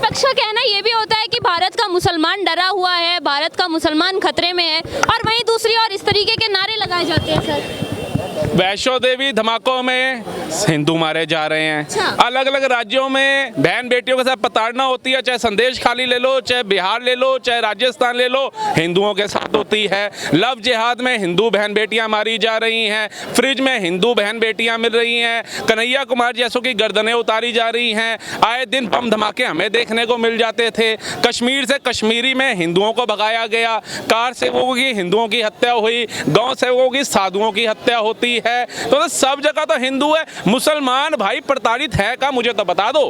विपक्ष का कहना ये भी होता है कि भारत का मुसलमान डरा हुआ है, भारत का मुसलमान खतरे में है, और वहीं दूसरी ओर इस तरीके के नारे लगाए जाते हैं सर। वैष्णो देवी धमाकों में हिंदू मारे जा रहे हैं। अच्छा। अलग अलग राज्यों में बहन बेटियों के साथ प्रताड़ना होती है, चाहे संदेश खाली ले लो, चाहे बिहार ले लो, चाहे राजस्थान ले लो, हिंदुओं के साथ होती है। लव जिहाद में हिंदू बहन बेटियां मारी जा रही हैं, फ्रिज में हिंदू बहन बेटियां मिल रही हैं, कन्हैया कुमार जैसों की गर्दनें उतारी जा रही हैं, आए दिन बम धमाके हमें देखने को मिल जाते थे। कश्मीर से कश्मीरी में हिंदुओं को भगाया गया, कार सेवकों की हिंदुओं की हत्या हुई, गाँव सेवकों की साधुओं की हत्या होती है। तो सब जगह तो हिंदू है, मुसलमान भाई प्रताड़ित है का मुझे तो बता दो।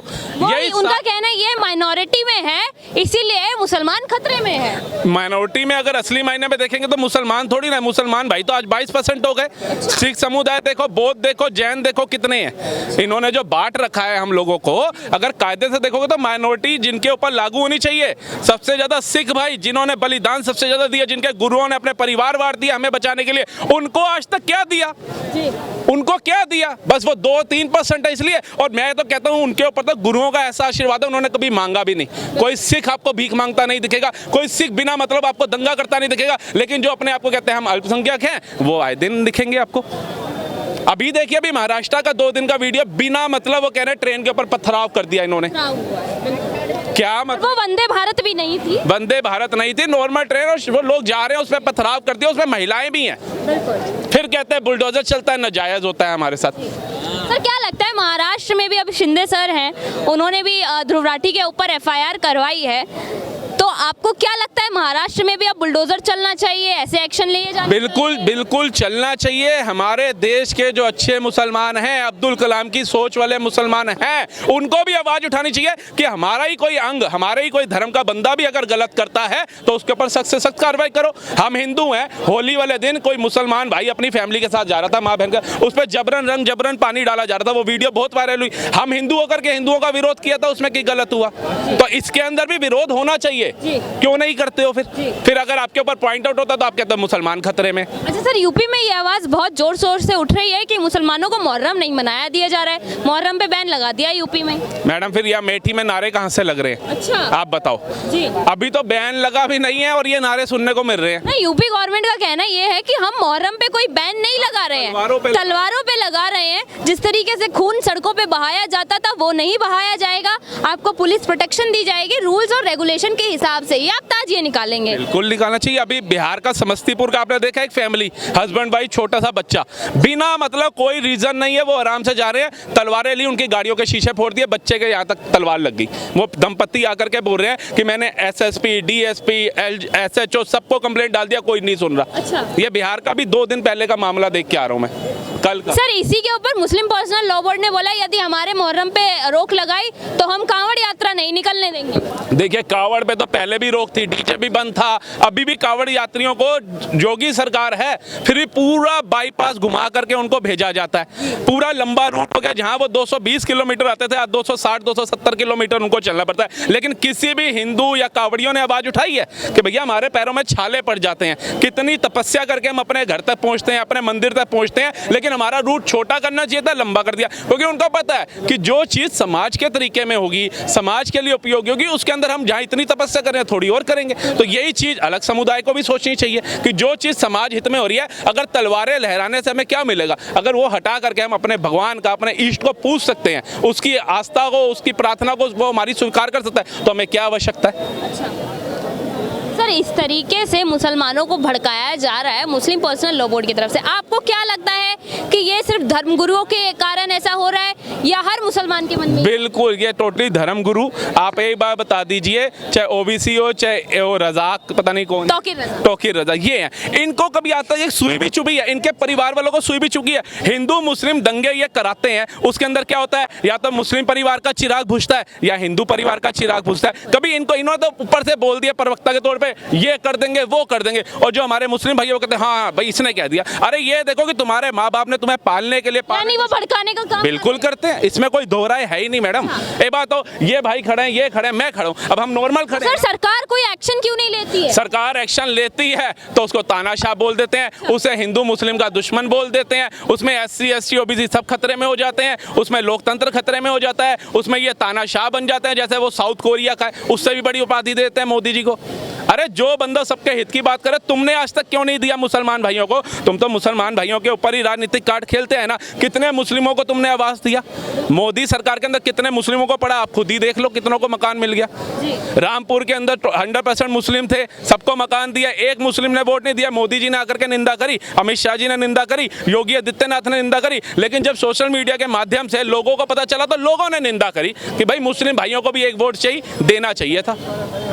यही उनका कहना ये माइनॉरिटी में है, इसीलिए मुसलमान खतरे में है। माइनॉरिटी में अगर असली मायने में देखेंगे तो मुसलमान थोड़ी ना, मुसलमान भाई तो आज 22% हो गए। सिख समुदाय देखो, बौद्ध देखो, जैन देखो, कितने हैं। इन्होंने जो बांट रखा है हम लोगों को, अगर कायदे से देखोगे तो माइनॉरिटी जिनके ऊपर लागू होनी चाहिए। सबसे ज्यादा सिख भाई जिन्होंने बलिदान सबसे ज्यादा दिया, जिनके गुरुओं ने अपने परिवार वार दिया हमें बचाने के लिए, उनको आज तक क्या दिया? उनको क्या दिया? बस वो 2-3% है इसलिए। और मैं तो कहता हूँ उनके ऊपर तो गुरुओं का ऐसा आशीर्वाद है, उन्होंने कभी मांगा भी नहीं। कोई सिख आपको भीख मांगता नहीं दिखेगा, कोई सिख बिना मतलब आपको दंगा करता नहीं दिखेगा, लेकिन जो अपने आप को कहते हैं हम अल्पसंख्यक हैं, वो आए दिन दिखेंगे आपको। अभी देखिए, अभी महाराष्ट्र का 2 दिन का वीडियो बिना मतलब वो कह रहे हैं ट्रेन के ऊपर पथराव कर दिया इन्होंने। क्या मतलब? वो वंदे भारत भी नहीं थी, वंदे भारत नहीं थी, नॉर्मल ट्रेन, और वो लोग जा रहे हैं उसमें पथराव कर दिया, उसमें महिलाएं भी हैं। फिर कहते हैं बुलडोजर चलता है, नाजायज होता है हमारे साथ। सर क्या लगता है महाराष्ट्र में भी अब शिंदे सर हैं, उन्होंने भी ध्रुव राठी के ऊपर FIR करवाई है, तो आपको क्या लगता है महाराष्ट्र में भी अब बुलडोजर चलना चाहिए, ऐसे एक्शन लिए जाने? बिल्कुल बिल्कुल चलना चाहिए। हमारे देश के जो अच्छे मुसलमान हैं, अब्दुल कलाम की सोच वाले मुसलमान हैं, उनको भी आवाज उठानी चाहिए कि हमारा ही कोई अंग, हमारे ही कोई धर्म का बंदा भी अगर गलत करता है तो उसके ऊपर सख्त से सख्त कार्रवाई करो। हम हिंदू हैं, होली वाले दिन कोई मुसलमान भाई अपनी फैमिली के साथ जा रहा था, माँ बहन का, उस पर जबरन पानी डाला जा रहा था, वो वीडियो बहुत वायरल हुई। हम हिंदू होकर के हिंदुओं का विरोध किया था, उसमें क्या गलत हुआ? तो इसके अंदर भी विरोध होना चाहिए। क्यों नहीं करते हो? फिर अगर आपके ऊपर पॉइंट आउट होता तो आप कहते हो मुसलमान खतरे में। अच्छा सर, यूपी में ये आवाज बहुत जोर शोर से उठ रही है कि मुसलमानों को मुहर्रम नहीं मनाया दिया जा रहा है, मुहर्रम पे बैन लगा दिया यूपी में। मैडम फिर यह अमेठी में नारे कहाँ से लग रहे हैं? अच्छा, आप बताओ जी। अभी तो बैन लगा भी नहीं है और ये नारे सुनने को मिल रहे हैं। नहीं, यूपी गवर्नमेंट का कहना ये है कि हम मुहर्रम पे कोई बैन नहीं लगा रहे हैं, तलवारों पे लगा रहे हैं। जिस तरीके से खून सड़कों पे बहाया जाता था वो नहीं बहाया जाएगा, आपको पुलिस प्रोटेक्शन दी जाएगी रूल्स और रेगुलेशन के हिसाब से, ये आप ताजिए निकालेंगे। बिल्कुल निकालना चाहिए। अभी बिहार का समस्तीपुर का आपने देखा, एक फैमिली, हस्बैंड वाइफ, छोटा सा बच्चा, बिना मतलब कोई रीजन नहीं है, वो आराम से जा रहे हैं, तलवारें ली, उनकी गाड़ियों के शीशे फोड़ दिए, बच्चे के यहाँ तक तलवार लग गई। वो दंपत्ति आकर के बोल रहे हैं कि मैंने SSP, DSP, SHO सबको कंप्लेंट डाल दिया, कोई नहीं सुन रहा। अच्छा। ये बिहार का भी 2 दिन पहले का मामला देख के आ रहा हूँ मैं, कल का। सर इसी के ऊपर मुस्लिम पर्सनल लॉ बोर्ड ने बोला यदि हमारे मुहर्रम पे रोक लगाई तो हम कांवड़ यात्रा नहीं निकलने देंगे। देखिए, कांवड़ पे तो पहले भी रोक थी, डीजे भी बंद था, अभी भी कांवड़ यात्रियों को योगी सरकार है, फिर भी पूरा बाईपास घुमा करके उनको भेजा जाता है। पूरा लंबा रूट हो गया, जहां वो 220 किलोमीटर आते थे, आज 260-270 किलोमीटर उनको चलना पड़ता है। लेकिन किसी भी हिंदू या कांवड़ियों ने आवाज उठाई है कि भैया हमारे पैरों में छाले पड़ जाते हैं, कितनी तपस्या करके हम अपने घर तक पहुंचते हैं, अपने मंदिर तक पहुंचते हैं, लेकिन हमारा रूट छोटा करना चाहिए था, लंबा कर दिया। क्योंकि उनको पता है कि जो चीज समाज के तरीके में होगी, समाज के लिए उपयोगी होगी, उसके अंदर हम जहां इतनी तपस्या करें थोड़ी और करेंगे। तो यही चीज अलग समुदाय को भी सोचनी चाहिए कि जो चीज समाज हित में हो रही है, अगर तलवारें लहराने से हमें क्या मिलेगा? अगर वो हटा करके हम अपने भगवान का, अपने इष्ट को पूछ सकते हैं, उसकी आस्था को, उसकी प्रार्थना को वो हमारी स्वीकार कर सकता है, तो हमें क्या आवश्यकता है? अच्छा सर, इस तरीके से मुसलमानों को भड़काया जा रहा है मुस्लिम पर्सनल लॉ बोर्ड की तरफ से, आपको क्या लगता है कि ये सिर्फ धर्मगुरुओं के कारण ऐसा हो रहा है या हर मुसलमान के मन में? बिल्कुल, ये टोटली धर्मगुरु। आप एक बार बता दीजिए, चाहे OBC हो, चाहे वो रजाक, पता नहीं कौन, तौकीर रजा, ये है, इनको कभी आता है सुई भी चुभी है, इनके परिवार वालों को सुई भी चुकी है। हिंदू मुस्लिम दंगे ये कराते हैं, उसके अंदर क्या होता है, या तो मुस्लिम परिवार का चिराग बुझता है या हिंदू परिवार का चिराग बुझता है। कभी इन्होंने तो ऊपर से बोल दिया प्रवक्ता के तौर पे, ये कर देंगे, वो कर देंगे, और जो हमारे मुस्लिम भाई वो कहते हैं हाँ भाई इसने कह दिया। अरे ये देखो कि तुम्हारे माँ बाप ने तुम्हें पालने के लिए यानी वो भड़काने का काम बिल्कुल करते हैं, इसमें कोई दो राय है ही नहीं मैडम। एक बात तो ये भाई खड़े हैं, ये खड़े हैं, मैं खड़ा हूँ, अब हम नॉर्मल खड़े हैं। सर सरकार कोई एक्शन क्यों नहीं लेती है? सरकार एक्शन लेती है तो उसको तानाशाह बोल देते हैं, उसे हिंदू मुस्लिम का दुश्मन बोल देते हैं, उसमें SC ST OBC सब खतरे में हो जाते हैं, उसमें लोकतंत्र खतरे में हो जाता है, उसमें ये तानाशाह बन जाते हैं जैसे वो साउथ कोरिया का है, उससे भी बड़ी उपाधि देते हैं मोदी जी को। अरे जो बंदा सबके हित की बात करे, तुमने आज तक क्यों नहीं दिया मुसलमान भाइयों को? तुम तो मुसलमान भाइयों के ऊपर ही राजनीतिक कार्ड खेलते हैं ना। कितने मुस्लिमों को तुमने आवाज दिया? मोदी सरकार के अंदर कितने मुस्लिमों को पड़ा? आप खुद ही देख लो कितनों को मकान मिल गया। रामपुर के अंदर 100% मुस्लिम थे, सबको मकान दिया, एक मुस्लिम ने वोट नहीं दिया। मोदी जी ने आकर के निंदा करी, अमित शाह जी ने निंदा करी, योगी आदित्यनाथ ने निंदा करी, लेकिन जब सोशल मीडिया के माध्यम से लोगों को पता चला तो लोगों ने निंदा करी कि भाई मुस्लिम भाइयों को भी एक वोट चाहिए, देना चाहिए था।